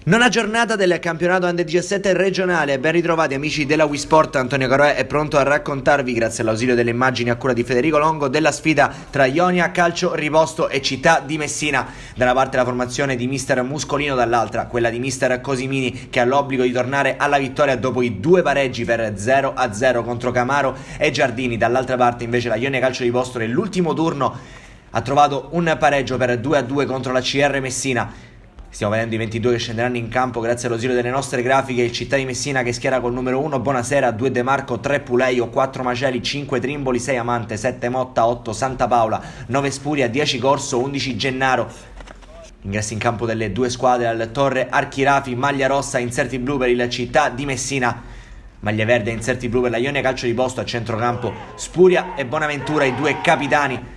Nona giornata del campionato Under 17 regionale, ben ritrovati amici della Wisport. Antonio Caroè è pronto a raccontarvi, grazie all'ausilio delle immagini a cura di Federico Longo, della sfida tra Ionia Calcio Riposto e Città di Messina. Da una parte la formazione di mister Muscolino, dall'altra quella di mister Cosimini, che ha l'obbligo di tornare alla vittoria dopo i due pareggi per 0-0 contro Camaro e Giardini. Dall'altra parte invece la Ionia Calcio Riposto nell'ultimo turno ha trovato un pareggio per 2-2 contro la CR Messina. Stiamo vedendo i 22 che scenderanno in campo grazie all'ausilio delle nostre grafiche. Il Città di Messina che schiera col numero 1 Bonasera, 2 De Marco, 3 Puleio, 4 Maceli, 5 Trimboli, 6 Amante, 7 Motta, 8 Santa Paola, 9 Spuria, 10 Corso, 11 Gennaro. Ingressi in campo delle due squadre al Torre Archirafi, maglia rossa, inserti blu per il Città di Messina, maglia verde, inserti blu per la Ionia Calcio Riposto. A centrocampo Spuria e Bonaventura, i due capitani.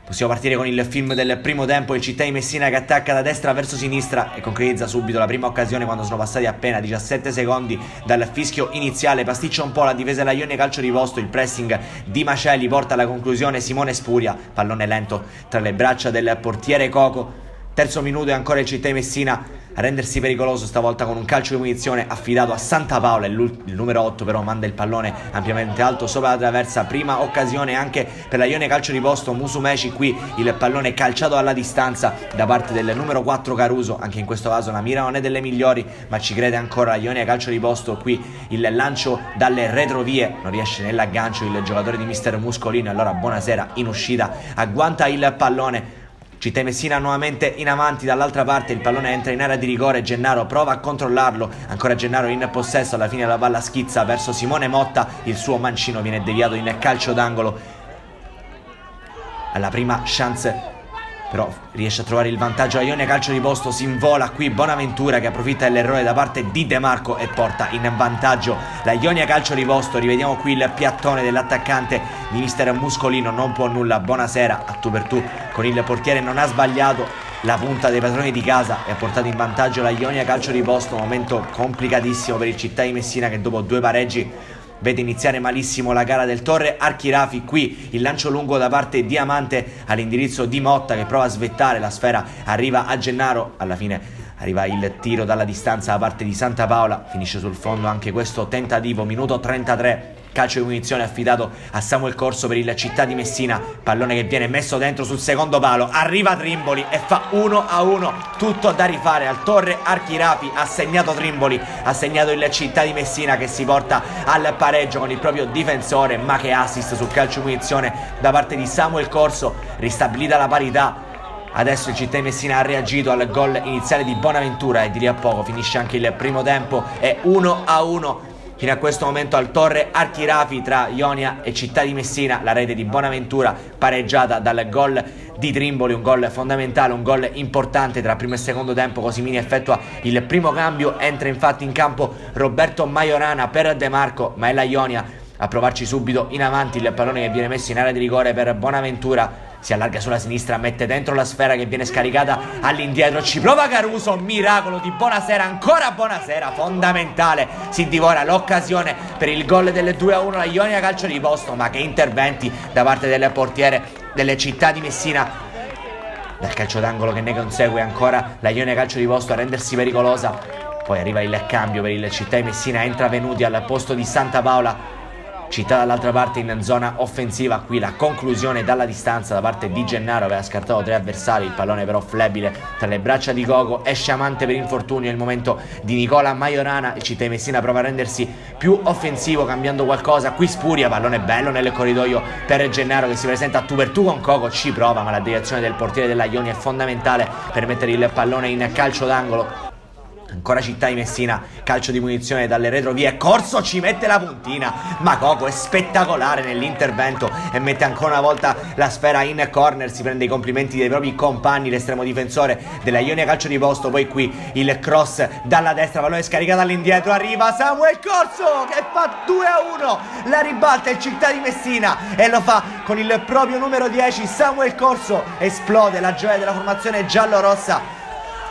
Possiamo partire con il film del primo tempo. Il Città di Messina che attacca da destra verso sinistra e concretizza subito la prima occasione quando sono passati appena 17 secondi dal fischio iniziale. Pasticcia un po' la difesa della Ionia Calcio Riposto, il pressing di Maceli porta alla conclusione Simone Spuria, pallone lento tra le braccia del portiere Coco. Terzo minuto e ancora il Città di Messina a rendersi pericoloso, stavolta con un calcio di punizione affidato a Santa Paola. Il numero 8 però manda il pallone ampiamente alto sopra la traversa. Prima occasione anche per la Ionia Calcio Riposto, Musumeci, qui il pallone calciato alla distanza da parte del numero 4 Caruso. Anche in questo caso la mira non è delle migliori, ma ci crede ancora la Ionia Calcio Riposto. Qui il lancio dalle retrovie, non riesce nell'aggancio il giocatore di mister Muscolino, e allora Bonasera in uscita agguanta il pallone. Città di Messina nuovamente in avanti, dall'altra parte il pallone entra in area di rigore, Gennaro prova a controllarlo, ancora Gennaro in possesso, alla fine la palla schizza verso Simone Motta, il suo mancino viene deviato in calcio d'angolo. Alla prima chance però riesce a trovare il vantaggio la Ionia Calcio Riposto, si invola qui Bonaventura che approfitta dell'errore da parte di De Marco e porta in vantaggio la Ionia Calcio Riposto. Rivediamo qui il piattone dell'attaccante di mister Muscolino, non può nulla Bonasera, a tu per tu con il portiere, non ha sbagliato la punta dei padroni di casa e ha portato in vantaggio la Ionia Calcio Riposto. Un momento complicatissimo per il Città di Messina che dopo due pareggi vede iniziare malissimo la gara del Torre Archirafi. Qui il lancio lungo da parte di Amante all'indirizzo di Motta che prova a svettare, la sfera arriva a Gennaro, alla fine arriva il tiro dalla distanza da parte di Santa Paola, finisce sul fondo anche questo tentativo. Minuto 33, calcio di punizione affidato a Samuel Corso per il Città di Messina, pallone che viene messo dentro sul secondo palo, arriva Trimboli e fa 1-1, tutto da rifare al Torre Archirafi. Ha segnato Trimboli, ha segnato il Città di Messina che si porta al pareggio con il proprio difensore, ma che assist sul calcio di punizione da parte di Samuel Corso, ristabilita la parità. Adesso il Città di Messina ha reagito al gol iniziale di Bonaventura e di lì a poco finisce anche il primo tempo, è 1-1 fino a questo momento al Torre Archirafi tra Ionia e Città di Messina. La rete di Bonaventura pareggiata dal gol di Trimboli, un gol fondamentale, un gol importante tra primo e secondo tempo. Cosimini effettua il primo cambio, entra infatti in campo Roberto Majorana per De Marco, ma è la Ionia a provarci subito in avanti. Il pallone che viene messo in area di rigore per Bonaventura, si allarga sulla sinistra, mette dentro la sfera che viene scaricata all'indietro, ci prova Caruso, miracolo di Bonasera, ancora Bonasera, fondamentale, si divora l'occasione per il gol del 2-1 la Ionia Calcio Riposto. Ma che interventi da parte del portiere delle Città di Messina. Dal calcio d'angolo che ne consegue ancora la Ionia Calcio Riposto a rendersi pericolosa, poi arriva il cambio per il Città di Messina, entra Venuti al posto di Santa Paola. Città dall'altra parte in zona offensiva, qui la conclusione dalla distanza da parte di Gennaro, aveva scartato tre avversari, il pallone però flebile tra le braccia di Coco, esce Amante per infortunio, è il momento di Nicola Majorana. Il Città di Messina prova a rendersi più offensivo cambiando qualcosa, qui Spuria, pallone bello nel corridoio per Gennaro che si presenta a tu per tu con Coco, ci prova ma la deviazione del portiere della Ionia è fondamentale per mettere il pallone in calcio d'angolo. Ancora Città di Messina, calcio di punizione dalle retrovie, Corso ci mette la puntina, ma Coco è spettacolare nell'intervento e mette ancora una volta la sfera in corner, si prende i complimenti dei propri compagni, l'estremo difensore della Ionia Calcio Riposto. Poi qui il cross dalla destra, pallone scaricato all'indietro, arriva Samuel Corso che fa 2-1, la ribalta il Città di Messina e lo fa con il proprio numero 10 Samuel Corso. Esplode la gioia della formazione giallorossa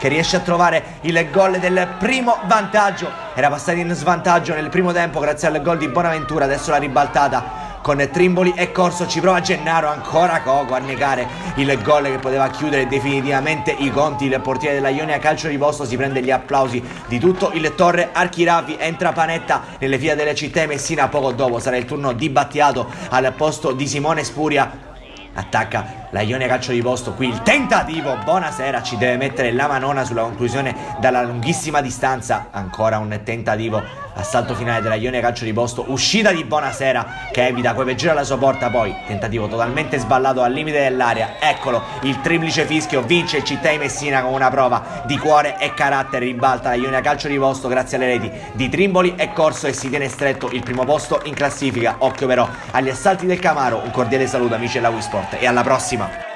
che riesce a trovare il gol del primo vantaggio. Era passato in svantaggio nel primo tempo grazie al gol di Bonaventura, adesso la ribaltata con Trimboli e Corso, ci prova Gennaro, ancora Coco a negare il gol che poteva chiudere definitivamente i conti. Il portiere della Ionia Calcio di Boston si prende gli applausi di tutto il Torre Archirafi, entra Panetta nelle file delle Città di Messina, poco dopo sarà il turno di Battiato al posto di Simone Spuria. Attacca la Ionia Calcio di Boston, qui il tentativo, Bonasera ci deve mettere la manona sulla conclusione dalla lunghissima distanza, ancora un tentativo, assalto finale della Ionia Calcio di Boston, uscita di Bonasera che evita Coepeggio alla sua porta, poi tentativo totalmente sballato al limite dell'area, eccolo il triplice fischio, vince il Città di Messina con una prova di cuore e carattere, ribalta la Ionia Calcio di Boston grazie alle reti di Trimboli e Corso e si tiene stretto il primo posto in classifica. Occhio però agli assalti del Camaro, un cordiale saluto amici della Wii Sport e alla prossima.